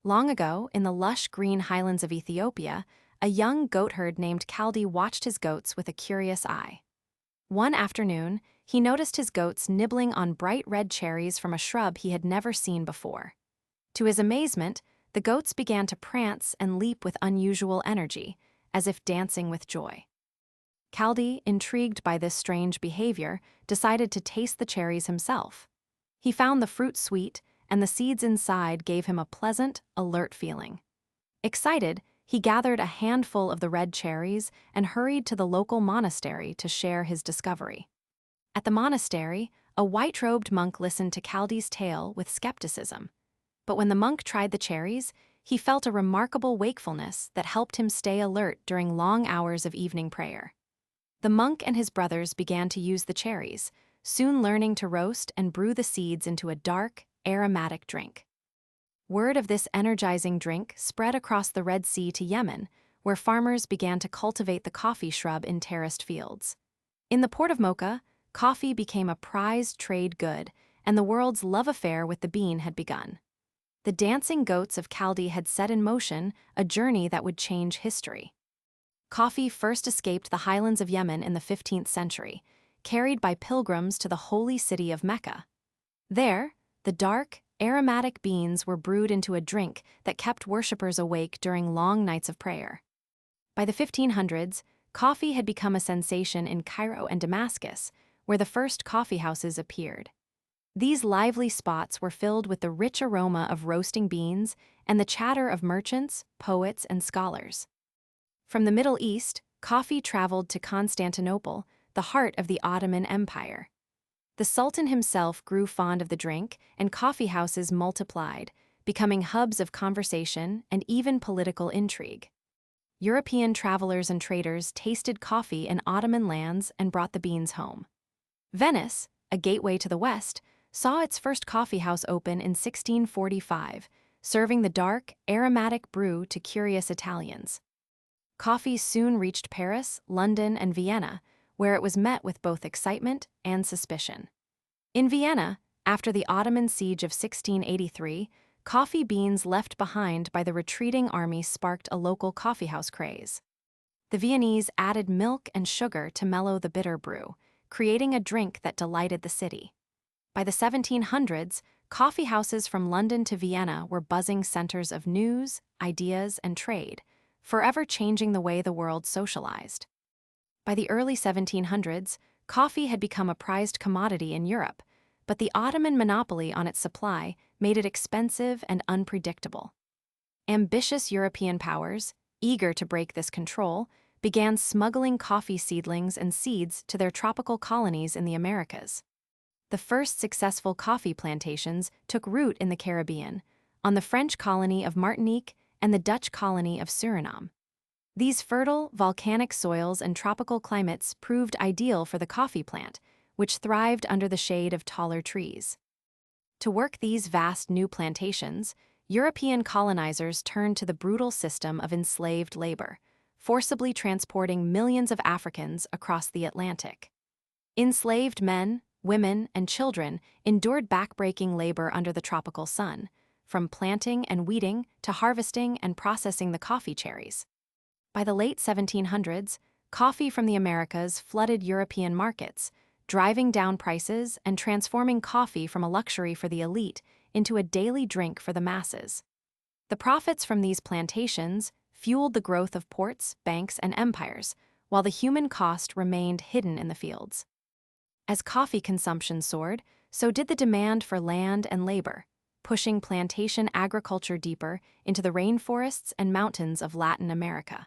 Long ago, in the lush green highlands of Ethiopia, a young goatherd named Kaldi watched his goats with a curious eye. One afternoon, he noticed his goats nibbling on bright red cherries from a shrub he had never seen before. To his amazement, the goats began to prance and leap with unusual energy, as if dancing with joy. Kaldi, intrigued by this strange behavior, decided to taste the cherries himself. He found the fruit sweet, and the seeds inside gave him a pleasant, alert feeling. Excited, he gathered a handful of the red cherries and hurried to the local monastery to share his discovery. At the monastery, a white-robed monk listened to Kaldi's tale with skepticism. But when the monk tried the cherries, he felt a remarkable wakefulness that helped him stay alert during long hours of evening prayer. The monk and his brothers began to use the cherries, soon learning to roast and brew the seeds into a dark, aromatic drink. Word of this energizing drink spread across the Red Sea to Yemen, where farmers began to cultivate the coffee shrub in terraced fields. In the port of Mocha, coffee became a prized trade good, and the world's love affair with the bean had begun. The dancing goats of Kaldi had set in motion a journey that would change history. Coffee first escaped the highlands of Yemen in the 15th century, carried by pilgrims to the holy city of Mecca. There, the dark, aromatic beans were brewed into a drink that kept worshippers awake during long nights of prayer. By the 1500s, coffee had become a sensation in Cairo and Damascus, where the first coffee houses appeared. These lively spots were filled with the rich aroma of roasting beans and the chatter of merchants, poets, and scholars. From the Middle East, coffee traveled to Constantinople, the heart of the Ottoman Empire. The Sultan himself grew fond of the drink, and coffee houses multiplied, becoming hubs of conversation and even political intrigue. European travelers and traders tasted coffee in Ottoman lands and brought the beans home. Venice, a gateway to the West, saw its first coffee house open in 1645, serving the dark, aromatic brew to curious Italians. Coffee soon reached Paris, London, and Vienna, where it was met with both excitement and suspicion. In Vienna, after the Ottoman siege of 1683, coffee beans left behind by the retreating army sparked a local coffeehouse craze. The Viennese added milk and sugar to mellow the bitter brew, creating a drink that delighted the city. By the 1700s, coffee houses from London to Vienna were buzzing centers of news, ideas, and trade, forever changing the way the world socialized. By the early 1700s, coffee had become a prized commodity in Europe, but the Ottoman monopoly on its supply made it expensive and unpredictable. Ambitious European powers, eager to break this control, began smuggling coffee seedlings and seeds to their tropical colonies in the Americas. The first successful coffee plantations took root in the Caribbean, on the French colony of Martinique and the Dutch colony of Suriname. These fertile, volcanic soils and tropical climates proved ideal for the coffee plant, which thrived under the shade of taller trees. To work these vast new plantations, European colonizers turned to the brutal system of enslaved labor, forcibly transporting millions of Africans across the Atlantic. Enslaved men, women, and children endured backbreaking labor under the tropical sun, from planting and weeding to harvesting and processing the coffee cherries. By the late 1700s, coffee from the Americas flooded European markets, driving down prices and transforming coffee from a luxury for the elite into a daily drink for the masses. The profits from these plantations fueled the growth of ports, banks, and empires, while the human cost remained hidden in the fields. As coffee consumption soared, so did the demand for land and labor, pushing plantation agriculture deeper into the rainforests and mountains of Latin America.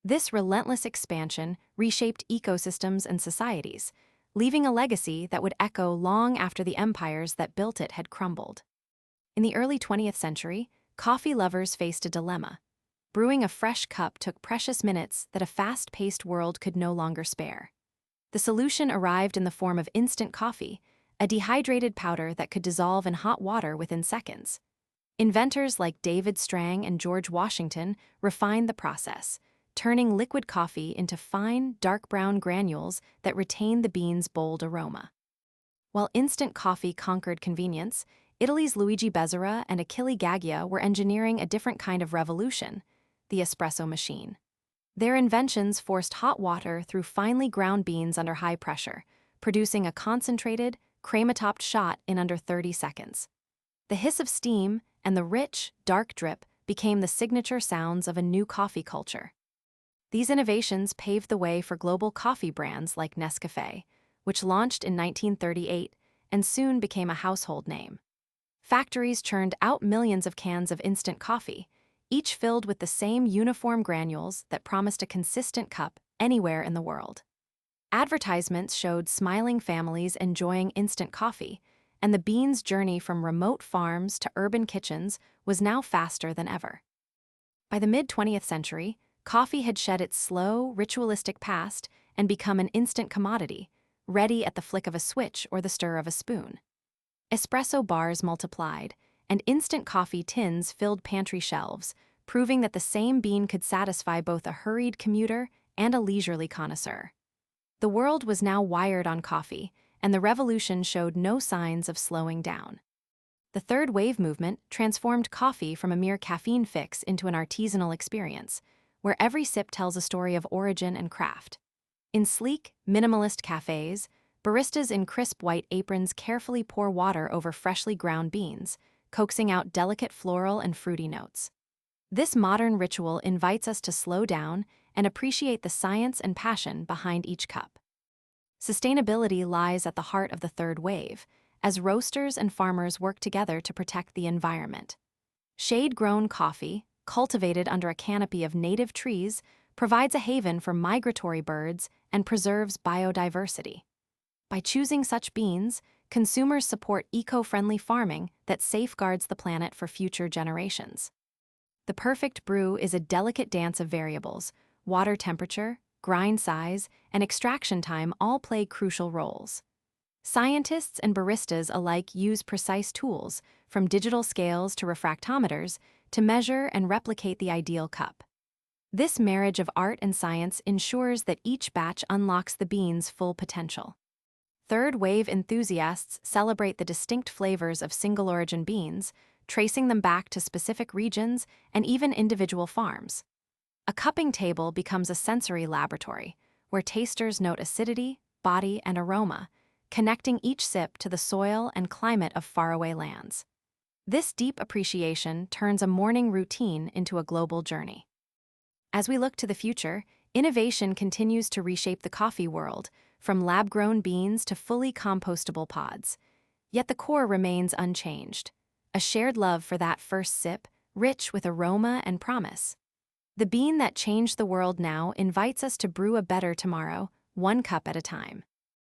This relentless expansion reshaped ecosystems and societies, leaving a legacy that would echo long after the empires that built it had crumbled. In the early 20th century, coffee lovers faced a dilemma. Brewing a fresh cup took precious minutes that a fast-paced world could no longer spare. The solution arrived in the form of instant coffee, a dehydrated powder that could dissolve in hot water within seconds. Inventors like David Strang and George Washington refined the process, turning liquid coffee into fine, dark brown granules that retained the bean's bold aroma. While instant coffee conquered convenience, Italy's Luigi Bezzera and Achille Gaggia were engineering a different kind of revolution, the espresso machine. Their inventions forced hot water through finely ground beans under high pressure, producing a concentrated, crema-topped shot in under 30 seconds. The hiss of steam and the rich, dark drip became the signature sounds of a new coffee culture. These innovations paved the way for global coffee brands like Nescafé, which launched in 1938 and soon became a household name. Factories churned out millions of cans of instant coffee, each filled with the same uniform granules that promised a consistent cup anywhere in the world. Advertisements showed smiling families enjoying instant coffee, and the beans' journey from remote farms to urban kitchens was now faster than ever. By the mid-20th century, coffee had shed its slow, ritualistic past and become an instant commodity, ready at the flick of a switch or the stir of a spoon. Espresso bars multiplied, and instant coffee tins filled pantry shelves, proving that the same bean could satisfy both a hurried commuter and a leisurely connoisseur. The world was now wired on coffee, and the revolution showed no signs of slowing down. The third wave movement transformed coffee from a mere caffeine fix into an artisanal experience, where every sip tells a story of origin and craft. In sleek, minimalist cafés, baristas in crisp white aprons carefully pour water over freshly ground beans, coaxing out delicate floral and fruity notes. This modern ritual invites us to slow down and appreciate the science and passion behind each cup. Sustainability lies at the heart of the third wave, as roasters and farmers work together to protect the environment. Shade-grown coffee, cultivated under a canopy of native trees, provides a haven for migratory birds and preserves biodiversity. By choosing such beans, consumers support eco-friendly farming that safeguards the planet for future generations. The perfect brew is a delicate dance of variables. Water temperature, grind size, and extraction time all play crucial roles. Scientists and baristas alike use precise tools, from digital scales to refractometers, to measure and replicate the ideal cup. This marriage of art and science ensures that each batch unlocks the bean's full potential. Third-wave enthusiasts celebrate the distinct flavors of single-origin beans, tracing them back to specific regions and even individual farms. A cupping table becomes a sensory laboratory, where tasters note acidity, body, and aroma, connecting each sip to the soil and climate of faraway lands. This deep appreciation turns a morning routine into a global journey. As we look to the future, innovation continues to reshape the coffee world, from lab-grown beans to fully compostable pods. Yet the core remains unchanged, a shared love for that first sip, rich with aroma and promise. The bean that changed the world now invites us to brew a better tomorrow, one cup at a time.